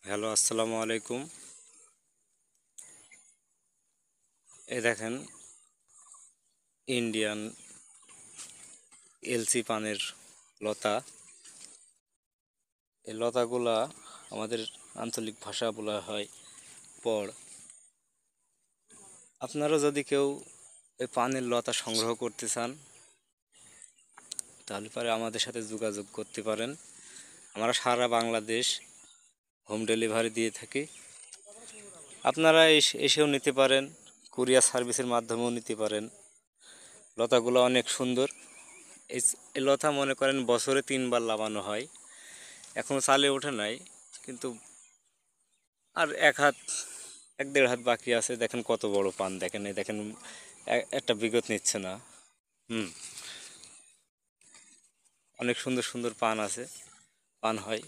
Hello, আসসালামু আলাইকুম। এই দেখেন, ইন্ডিয়ান এলসি পানের লতা। এই লতাগুলা আমাদের আঞ্চলিক ভাষা বলা হয় পড়। আপনারা যদি কেউ এই পানের লতা সংগ্রহ করতে চান, তাহলে পরে আমাদের সাথে যোগাযোগ করতে পারেন। আমরা সারা বাংলাদেশ হোম ডেলিভারি দিয়ে থাকি। আপনারা এসেও নিতে পারেন, কুরিয়ার সার্ভিসের মাধ্যমেও নিতে পারেন। লতাগুলো অনেক সুন্দর। এই লতা মনে করেন বছরে 3 বার লাগানো হয়। এখনো চালে ওঠে নাই, কিন্তু আর এক দেড় হাত বাকি আছে। দেখেন কত বড় পান, দেখেন এই দেখেন, একটা বিগত নিচ্ছে না। অনেক সুন্দর সুন্দর পান আছে, পান হয়।